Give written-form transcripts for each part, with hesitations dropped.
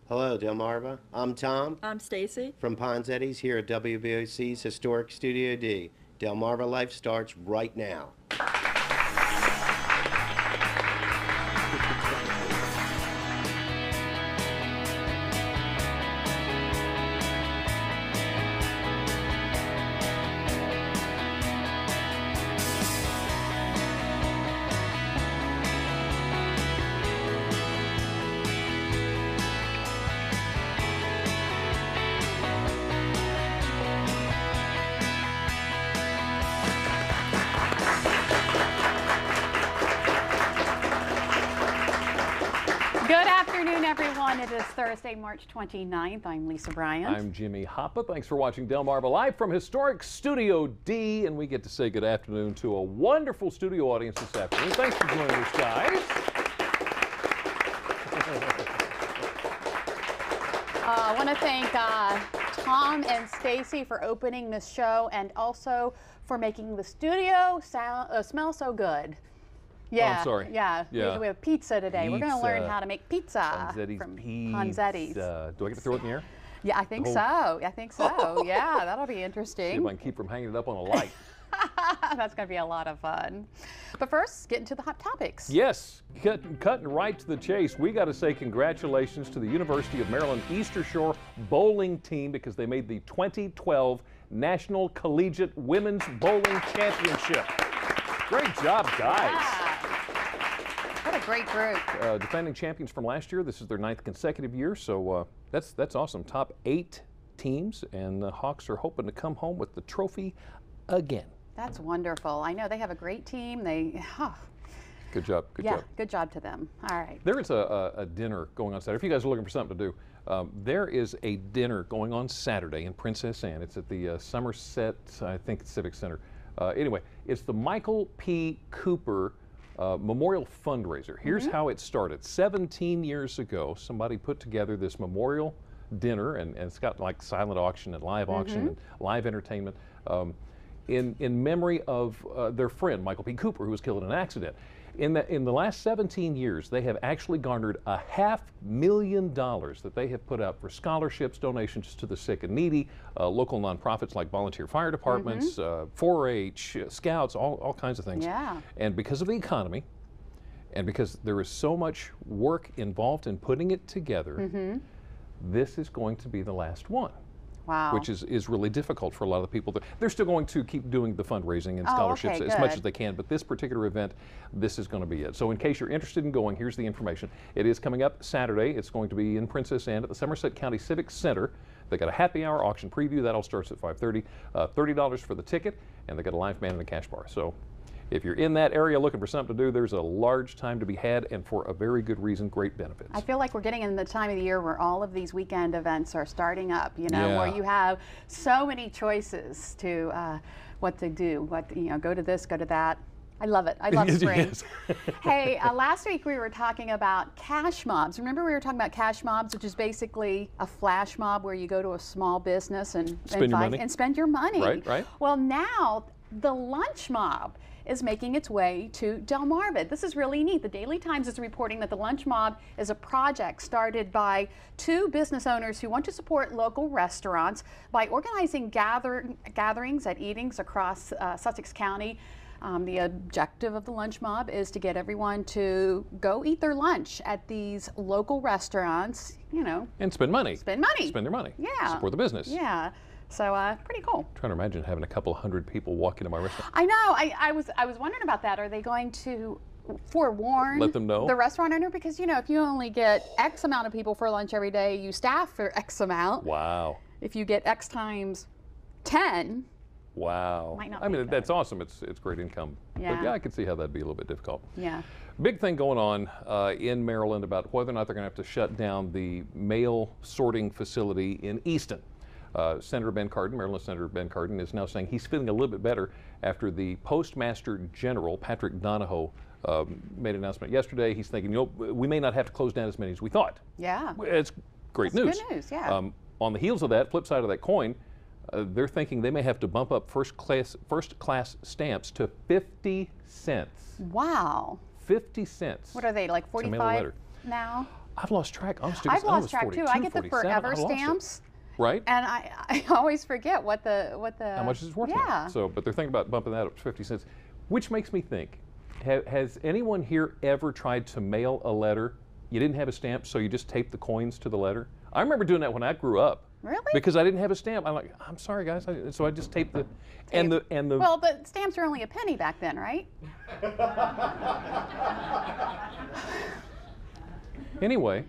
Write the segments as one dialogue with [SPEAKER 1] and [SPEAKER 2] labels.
[SPEAKER 1] Hello, Delmarva. I'm Tom
[SPEAKER 2] I'm Stacy.
[SPEAKER 1] from Ponzetti's here at WBOC's Historic Studio D. Delmarva Life starts right now.
[SPEAKER 3] Good afternoon, everyone. It is Thursday, March 29th. I'm Lisa Bryant.
[SPEAKER 4] I'm Jimmy Hoppa. Thanks for watching Delmarva Live from Historic Studio D. And we get to say good afternoon to a wonderful studio audience this afternoon. Thanks for joining us, guys.
[SPEAKER 3] I want to thank Tom and Stacy for opening this show and also for making the studio smell so good. Yeah,
[SPEAKER 4] I'm sorry.
[SPEAKER 3] Yeah. We have pizza today. We're going to learn how to make pizza from Ponzetti's.
[SPEAKER 4] Do I get to throw it in the air?
[SPEAKER 3] Yeah, I think so. I think so. Yeah, that'll be interesting.
[SPEAKER 4] See if I can keep from hanging it up on a light.
[SPEAKER 3] That's going to be a lot of fun. But first, get into the hot topics.
[SPEAKER 4] Yes, cutting right to the chase. We got to say congratulations to the University of Maryland Eastern Shore bowling team because they made the 2012 National Collegiate Women's Bowling Championship. Great job, guys.
[SPEAKER 3] Yeah. What a great group.
[SPEAKER 4] Defending champions from last year. This is their 9th consecutive year, so that's awesome. Top 8 teams, and the Hawks are hoping to come home with the trophy again.
[SPEAKER 3] That's wonderful. I know they have a great team.
[SPEAKER 4] Good job. Good job.
[SPEAKER 3] Good job to them. All right.
[SPEAKER 4] There is a dinner going on Saturday. If you guys are looking for something to do, there is a dinner going on Saturday in Princess Anne. It's at the Somerset, I think, Civic Center. Anyway, it's the Michael P. Cooper Memorial Fundraiser. Here's how it started. 17 years ago, somebody put together this memorial dinner, and it's got like silent auction and live auction and live entertainment in memory of their friend, Michael P. Cooper, who was killed in an accident. In the last 17 years, they have actually garnered $500,000 that they have put up for scholarships, donations to the sick and needy, local nonprofits like volunteer fire departments, 4-H, scouts, all kinds of things.
[SPEAKER 3] Yeah. And
[SPEAKER 4] because of the economy, and because there is so much work involved in putting it together, this is going to be the last one.
[SPEAKER 3] Wow.
[SPEAKER 4] Which is really difficult for a lot of the people. They're still going to keep doing the fundraising and scholarships as much as they can, but this particular event, this is going to be it. So in case you're interested in going, here's the information. It is coming up Saturday. It's going to be in Princess Anne at the Somerset County Civic Center. They got a happy hour auction preview. That all starts at 5:30. $30 for the ticket, and they got a live band and a cash bar. So if you're in that area looking for something to do, there's a large time to be had, and for a very good reason, great benefits.
[SPEAKER 3] I feel like we're getting in the time of the year where all of these weekend events are starting up, you know, where you have so many choices to what to do, go to this, go to that. I love it. I love spring. Hey, last week we were talking about cash mobs. Remember we were talking about cash mobs, which is basically a flash mob where you go to a small business and spend your money.
[SPEAKER 4] Right, right.
[SPEAKER 3] Well, now the lunch mob is making its way to Delmarva. This is really neat. The Daily Times is reporting that the Lunch Mob is a project started by 2 business owners who want to support local restaurants by organizing gatherings at eatings across Sussex County. The objective of the Lunch Mob is to get everyone to go eat their lunch at these local restaurants, you know.
[SPEAKER 4] And spend money.
[SPEAKER 3] Spend money.
[SPEAKER 4] Spend their money.
[SPEAKER 3] Yeah.
[SPEAKER 4] Support the business.
[SPEAKER 3] Yeah. So pretty cool.
[SPEAKER 4] I'm trying to imagine having a couple hundred people walk into my restaurant.
[SPEAKER 3] I know. I was wondering about that. Are they going to forewarn
[SPEAKER 4] let them know
[SPEAKER 3] the restaurant owner? Because, you know, if you only get X amount of people for lunch every day, you staff for X amount.
[SPEAKER 4] Wow.
[SPEAKER 3] If you get X times 10.
[SPEAKER 4] Wow.
[SPEAKER 3] Might not
[SPEAKER 4] I mean,
[SPEAKER 3] good.
[SPEAKER 4] that's awesome. It's great income.
[SPEAKER 3] Yeah.
[SPEAKER 4] But yeah, I could see how that'd be a little bit difficult.
[SPEAKER 3] Yeah.
[SPEAKER 4] Big thing going on in Maryland about whether or not they're going to have to shut down the mail sorting facility in Easton. Senator Ben Cardin, Maryland Senator Ben Cardin, is now saying he's feeling a little bit better after the Postmaster General, Patrick Donahoe, made an announcement yesterday. He's thinking, you know, we may not have to close down as many as we thought.
[SPEAKER 3] Yeah.
[SPEAKER 4] It's great news.
[SPEAKER 3] Good news, yeah.
[SPEAKER 4] On the heels of that, flip side of that coin, they're thinking they may have to bump up first class stamps to 50 cents.
[SPEAKER 3] Wow.
[SPEAKER 4] 50 cents.
[SPEAKER 3] What are they, like 45 now?
[SPEAKER 4] I've lost track.
[SPEAKER 3] I've lost track too. I get the
[SPEAKER 4] 47.
[SPEAKER 3] forever
[SPEAKER 4] I lost it.
[SPEAKER 3] stamps.
[SPEAKER 4] Right.
[SPEAKER 3] And I always forget what the
[SPEAKER 4] how much it's worth
[SPEAKER 3] yeah.
[SPEAKER 4] now. So, but they're thinking about bumping that up to 50 cents, which makes me think, has anyone here ever tried to mail a letter? You didn't have a stamp, so you just taped the coins to the letter? I remember doing that when I grew up.
[SPEAKER 3] Really?
[SPEAKER 4] Because I didn't have a stamp. I'm like, I'm sorry, guys. So I just taped the, and the.
[SPEAKER 3] Well, the stamps were only a penny back then, right?
[SPEAKER 4] Anyway,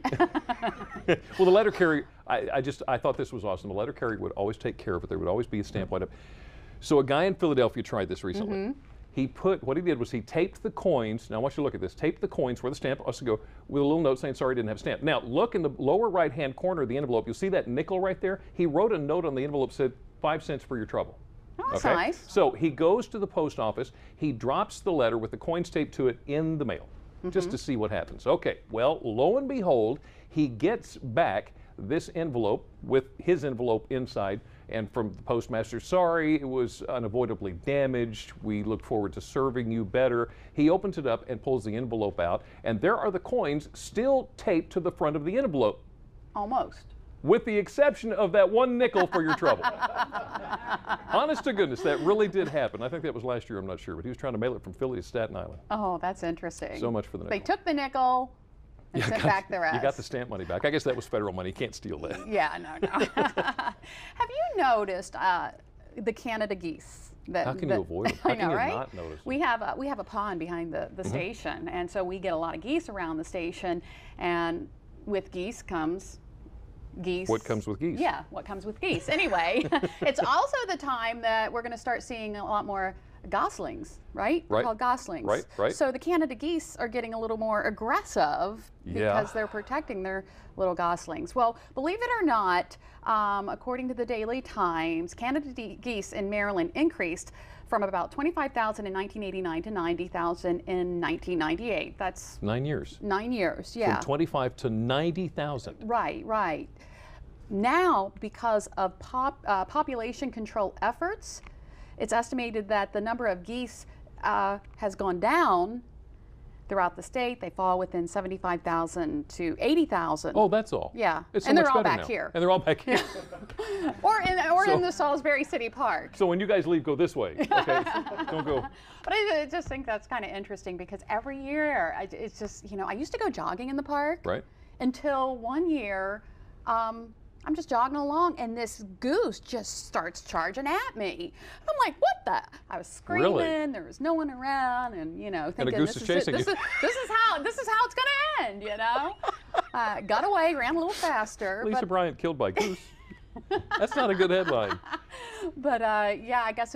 [SPEAKER 4] well, the letter carrier, I thought this was awesome. The letter carrier would always take care of it. There would always be a stamp lined up. So a guy in Philadelphia tried this recently. What he did was he taped the coins. Now I want you to look at this. Taped the coins where the stamp also go with a little note saying, sorry, I didn't have a stamp. Now look in the lower right-hand corner of the envelope. You'll see that nickel right there. He wrote a note on the envelope that said, 5 cents for your trouble.
[SPEAKER 3] Oh, that's nice.
[SPEAKER 4] So he goes to the post office. He drops the letter with the coins taped to it in the mail. Just to see what happens. Okay, well, lo and behold, he gets back this envelope with his envelope inside, and from the postmaster, sorry, it was unavoidably damaged. We look forward to serving you better. He opens it up and pulls the envelope out, and there are the coins still taped to the front of the envelope.
[SPEAKER 3] Almost.
[SPEAKER 4] With the exception of that 1 nickel for your trouble. Honest to goodness, that really did happen. I think that was last year, I'm not sure, but he was trying to mail it from Philly to Staten Island.
[SPEAKER 3] Oh, that's interesting.
[SPEAKER 4] So much for the nickel.
[SPEAKER 3] They took the nickel and sent back the rest.
[SPEAKER 4] You got the stamp money back. I guess that was federal money. You can't steal that.
[SPEAKER 3] Yeah, no. Have you noticed the Canada geese?
[SPEAKER 4] How can you avoid them? How
[SPEAKER 3] I know,
[SPEAKER 4] can you
[SPEAKER 3] right?
[SPEAKER 4] not notice them?
[SPEAKER 3] We have a pond behind the station, and so we get a lot of geese around the station, and with geese comes geese.
[SPEAKER 4] What comes with geese?
[SPEAKER 3] Yeah, what comes with geese. Anyway, it's also the time that we're going to start seeing a lot more goslings, right? They're called goslings.
[SPEAKER 4] Right.
[SPEAKER 3] So the Canada geese are getting a little more aggressive because they're protecting their little goslings. Well, believe it or not, according to the Daily Times, Canada geese in Maryland increased from about 25,000 in 1989 to 90,000 in 1998. That's
[SPEAKER 4] 9 years.
[SPEAKER 3] 9 years, yeah.
[SPEAKER 4] From 25 to 90,000.
[SPEAKER 3] Right. Now, because of population control efforts, it's estimated that the number of geese has gone down throughout the state. They fall within 75,000 to 80,000.
[SPEAKER 4] Oh, that's all.
[SPEAKER 3] Yeah,
[SPEAKER 4] It's so
[SPEAKER 3] and they're
[SPEAKER 4] much
[SPEAKER 3] all
[SPEAKER 4] better
[SPEAKER 3] back
[SPEAKER 4] now.
[SPEAKER 3] here.
[SPEAKER 4] And they're all back here.
[SPEAKER 3] or in the Salisbury City Park.
[SPEAKER 4] So when you guys leave, go this way. Okay, don't go.
[SPEAKER 3] But I just think that's kind of interesting because every year, it's just, I used to go jogging in the park.
[SPEAKER 4] Right.
[SPEAKER 3] Until one year, I'm just jogging along and this goose just starts charging at me. I'm like, what the? I was screaming,
[SPEAKER 4] Really?
[SPEAKER 3] there was no one around, and thinking
[SPEAKER 4] goose is chasing you.
[SPEAKER 3] this is how it's gonna end, Got away, ran a little faster.
[SPEAKER 4] Lisa Bryant killed by goose. That's not a good headline.
[SPEAKER 3] But yeah, I guess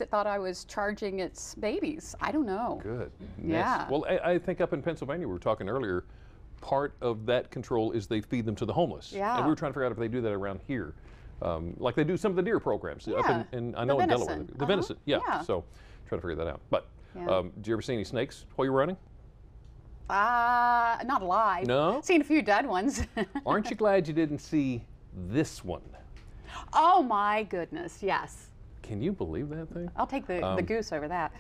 [SPEAKER 3] it thought I was charging its babies. I don't know.
[SPEAKER 4] Good.
[SPEAKER 3] Yeah.
[SPEAKER 4] Well, I think up in Pennsylvania, we were talking earlier, part of that control is they feed them to the homeless.
[SPEAKER 3] Yeah.
[SPEAKER 4] And we were trying to figure out if they do that around here. Like they do some of the deer programs up in I know
[SPEAKER 3] The
[SPEAKER 4] in Delaware.
[SPEAKER 3] venison.
[SPEAKER 4] The venison, yeah.
[SPEAKER 3] Yeah.
[SPEAKER 4] So trying to figure that out. But
[SPEAKER 3] Yeah.
[SPEAKER 4] did you ever see any snakes while you were running?
[SPEAKER 3] Not alive.
[SPEAKER 4] No?
[SPEAKER 3] Seen a few dead ones.
[SPEAKER 4] Aren't you glad you didn't see this one?
[SPEAKER 3] Oh my goodness, yes.
[SPEAKER 4] Can you believe that thing?
[SPEAKER 3] I'll take the goose over that.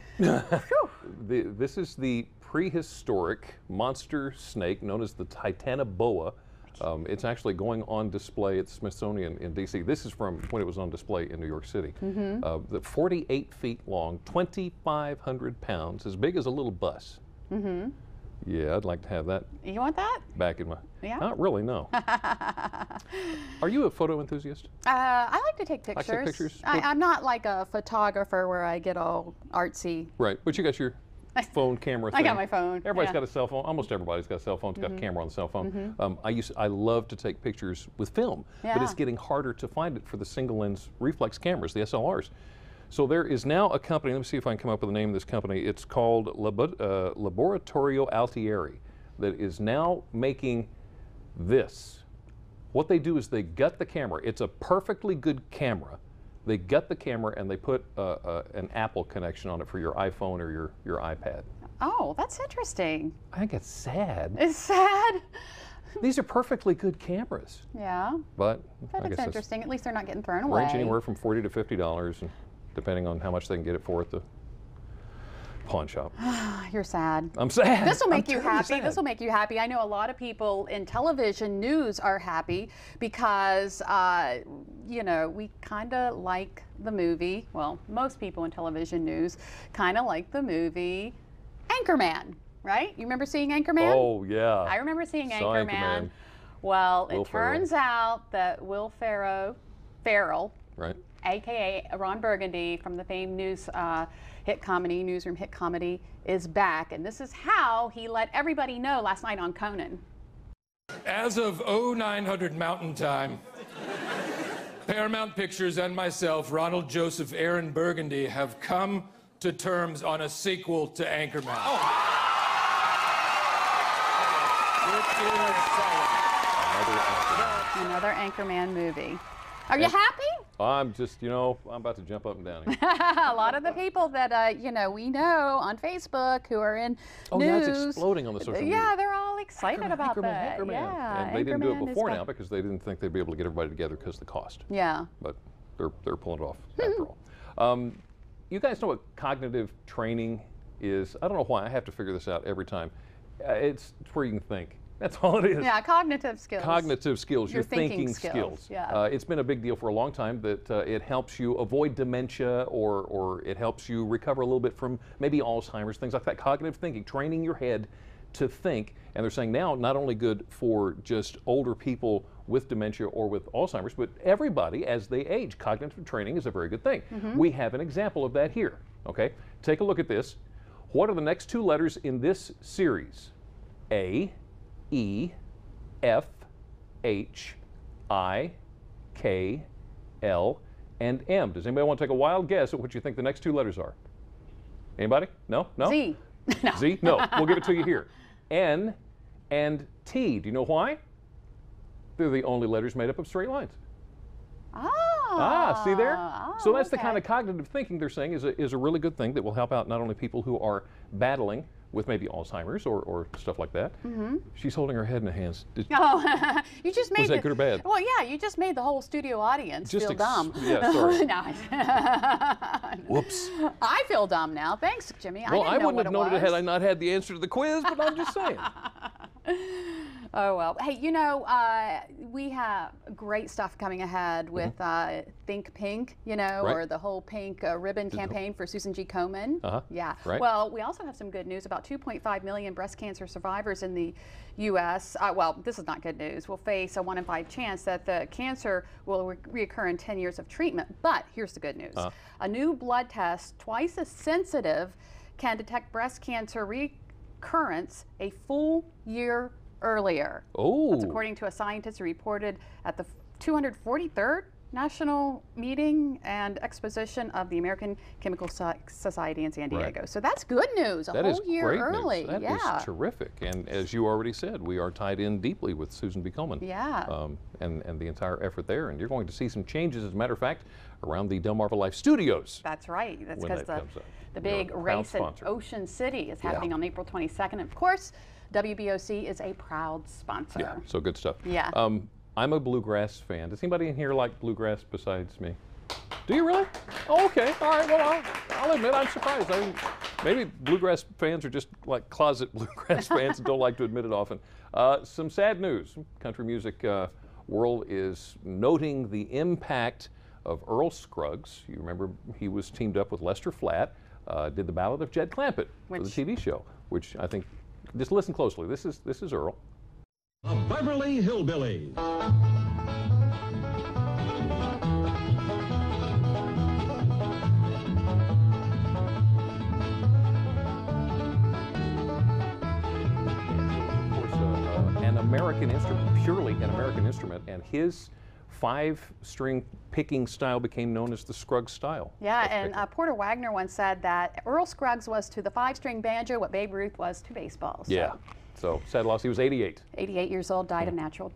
[SPEAKER 4] This is the prehistoric monster snake known as the Titanoboa. It's actually going on display at the Smithsonian in D.C. This is from when it was on display in New York City. The 48 feet long, 2,500 pounds, as big as a little bus. Yeah, I'd like to have that
[SPEAKER 3] You want that?
[SPEAKER 4] back in my...
[SPEAKER 3] Yeah?
[SPEAKER 4] Not really, no. Are you a photo enthusiast?
[SPEAKER 3] I like to take pictures.
[SPEAKER 4] Like to take pictures?
[SPEAKER 3] I'm not like a photographer where I get all artsy.
[SPEAKER 4] Right, but you got your phone camera thing.
[SPEAKER 3] I got my phone.
[SPEAKER 4] Everybody's
[SPEAKER 3] yeah.
[SPEAKER 4] got a cell phone. Almost everybody's got a cell phone. It's got a camera on the cell phone. I love to take pictures with film, but it's
[SPEAKER 3] Yeah.
[SPEAKER 4] getting harder to find it for the single lens reflex cameras, the SLRs. So there is now a company, let me see if I can come up with the name of this company. It's called Laboratorio Altieri, that is now making this. What they do is they gut the camera. It's a perfectly good camera. They gut the camera and they put an Apple connection on it for your iPhone or your iPad.
[SPEAKER 3] Oh, that's interesting.
[SPEAKER 4] I think it's sad.
[SPEAKER 3] It's sad.
[SPEAKER 4] These are perfectly good cameras,
[SPEAKER 3] Yeah,
[SPEAKER 4] but
[SPEAKER 3] but
[SPEAKER 4] I
[SPEAKER 3] it's
[SPEAKER 4] guess
[SPEAKER 3] interesting. At least they're not getting thrown
[SPEAKER 4] that's
[SPEAKER 3] away.
[SPEAKER 4] range anywhere from $40 to $50, and depending on how much they can get it for at the pawn shop.
[SPEAKER 3] You're sad.
[SPEAKER 4] I'm sad.
[SPEAKER 3] This will make
[SPEAKER 4] I'm
[SPEAKER 3] you
[SPEAKER 4] terribly
[SPEAKER 3] happy.
[SPEAKER 4] sad.
[SPEAKER 3] This will make you happy. I know a lot of people in television news are happy because, you know, we kind of like the movie. Well, most people in television news kind of like the movie Anchorman, right? You remember seeing Anchorman?
[SPEAKER 4] Oh, yeah.
[SPEAKER 3] I remember seeing
[SPEAKER 4] Saw
[SPEAKER 3] Anchorman. Well,
[SPEAKER 4] Will
[SPEAKER 3] it turns out that Will Ferrell,
[SPEAKER 4] Right.
[SPEAKER 3] AKA Ron Burgundy from the famed newsroom hit comedy, is back. And this is how he let everybody know last night on Conan.
[SPEAKER 2] As of 0900 Mountain Time, Paramount Pictures and myself, Ronald Joseph Aaron Burgundy, have come to terms on a sequel to Anchorman.
[SPEAKER 3] Another Anchorman movie. Are you happy?
[SPEAKER 4] I'm just, you know, I'm about to jump up and down here.
[SPEAKER 3] A lot of the people that, you know, we know on Facebook who are in
[SPEAKER 4] Oh,
[SPEAKER 3] news.
[SPEAKER 4] yeah, it's exploding on the social media.
[SPEAKER 3] Yeah, they're all excited about that.
[SPEAKER 4] Anchorman.
[SPEAKER 3] Yeah,
[SPEAKER 4] And they didn't do it
[SPEAKER 3] Anchorman is
[SPEAKER 4] before
[SPEAKER 3] back.
[SPEAKER 4] now because they didn't think they'd be able to get everybody together because of the cost.
[SPEAKER 3] Yeah.
[SPEAKER 4] But they're pulling it off after all. You guys know what cognitive training is? I don't know why. I have to figure this out every time. It's where you can think. That's all it is.
[SPEAKER 3] Yeah, cognitive skills.
[SPEAKER 4] Cognitive skills, your
[SPEAKER 3] thinking
[SPEAKER 4] thinking
[SPEAKER 3] skills, yeah.
[SPEAKER 4] It's been a big deal for a long time that it helps you avoid dementia or it helps you recover a little bit from maybe Alzheimer's, things like that. Cognitive thinking, training your head to think. And they're saying now not only good for just older people with dementia or with Alzheimer's, but everybody as they age. Cognitive training is a very good thing. We have an example of that here. Okay, take a look at this. What are the next two letters in this series? A, E, F, H, I, K, L, and M. Does anybody want to take a wild guess at what you think the next two letters are? Anybody? No? No?
[SPEAKER 3] Z. No.
[SPEAKER 4] Z? No. We'll give it to you here. N and T. Do you know why? They're the only letters made up of straight lines. See there? So that's the kind of cognitive thinking they're saying is a really good thing that will help out not only people who are battling with maybe Alzheimer's or stuff like that. She's holding her head in her hands.
[SPEAKER 3] Oh, you just made
[SPEAKER 4] Was that good or bad?
[SPEAKER 3] Well, yeah, you just made the whole studio audience feel dumb.
[SPEAKER 4] Yeah, sorry.
[SPEAKER 3] No.
[SPEAKER 4] Whoops.
[SPEAKER 3] I feel dumb now. Thanks, Jimmy.
[SPEAKER 4] Well,
[SPEAKER 3] I
[SPEAKER 4] I
[SPEAKER 3] didn't know
[SPEAKER 4] wouldn't
[SPEAKER 3] what
[SPEAKER 4] have known
[SPEAKER 3] it
[SPEAKER 4] it had I
[SPEAKER 3] was.
[SPEAKER 4] not had the answer to the quiz, but I'm just saying.
[SPEAKER 3] Oh, well. Hey, you know, we have great stuff coming ahead with Think Pink, you know,
[SPEAKER 4] Right.
[SPEAKER 3] or the whole pink ribbon campaign for Susan G. Komen.
[SPEAKER 4] Yeah. Right.
[SPEAKER 3] Well, we also have some good news about 2.5 million breast cancer survivors in the U.S. Well, this is not good news. Will face a 1 in 5 chance that the cancer will reoccur in 10 years of treatment. But here's the good news. A new blood test, twice as sensitive, can detect breast cancer recurrence a full year earlier.
[SPEAKER 4] Oh.
[SPEAKER 3] That's according to a scientist who reported at the 243rd National Meeting and Exposition of the American Chemical Society in San Diego. So that's good news, a
[SPEAKER 4] That is
[SPEAKER 3] whole year
[SPEAKER 4] great
[SPEAKER 3] early.
[SPEAKER 4] news. That is terrific. And as you already said, we are tied in deeply with Susan B. Komen.
[SPEAKER 3] Yeah.
[SPEAKER 4] And the entire effort there. And you're going to see some changes, as a matter of fact, around the Delmarva Life Studios.
[SPEAKER 3] That's right. That's
[SPEAKER 4] when
[SPEAKER 3] because
[SPEAKER 4] that comes up.
[SPEAKER 3] the
[SPEAKER 4] You're a
[SPEAKER 3] big
[SPEAKER 4] proud
[SPEAKER 3] race at
[SPEAKER 4] sponsor.
[SPEAKER 3] Ocean City is happening on April 22nd. Of course, WBOC is a proud sponsor.
[SPEAKER 4] Yeah, so good stuff.
[SPEAKER 3] Yeah.
[SPEAKER 4] I'm a bluegrass fan. Does anybody in here like bluegrass besides me? Do you really? Oh, okay. All right. Well, I'll admit I'm surprised. Maybe bluegrass fans are just like closet bluegrass fans and don't like to admit it often. Some sad news. Country music world is noting the impact of Earl Scruggs. You remember he was teamed up with Lester Flatt, did the Ballad of Jed Clampett for the TV show, which I think, just listen closely. This is Earl.
[SPEAKER 5] The Beverly Hillbillies.
[SPEAKER 4] An American instrument, purely an American instrument, and his 5-string picking style became known as the Scruggs style.
[SPEAKER 3] Yeah, and Porter Wagner once said that Earl Scruggs was to the 5-string banjo what Babe Ruth was to baseball. So.
[SPEAKER 4] Yeah, so sad loss. He was 88.
[SPEAKER 3] 88 years old, died of natural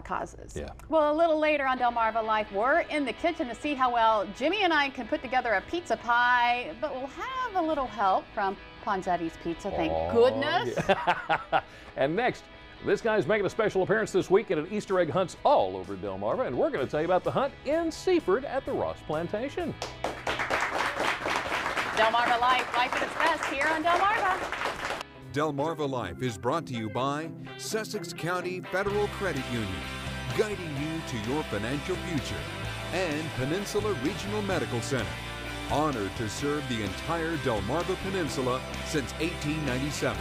[SPEAKER 3] causes.
[SPEAKER 4] Yeah.
[SPEAKER 3] Well, a little later on Delmarva Life, we're in the kitchen to see how well Jimmy and I can put together a pizza pie, but we'll have a little help from Ponzetti's Pizza, thank goodness.
[SPEAKER 4] Yeah. And next, this guy's making a special appearance this weekend at Easter egg hunts all over Delmarva, and we're going to tell you about the hunt in Seaford at the Ross Plantation.
[SPEAKER 3] Delmarva Life, life at its best here on Delmarva.
[SPEAKER 6] Delmarva Life is brought to you by Sussex County Federal Credit Union, guiding you to your financial future, and Peninsula Regional Medical Center, honored to serve the entire Delmarva Peninsula since 1897.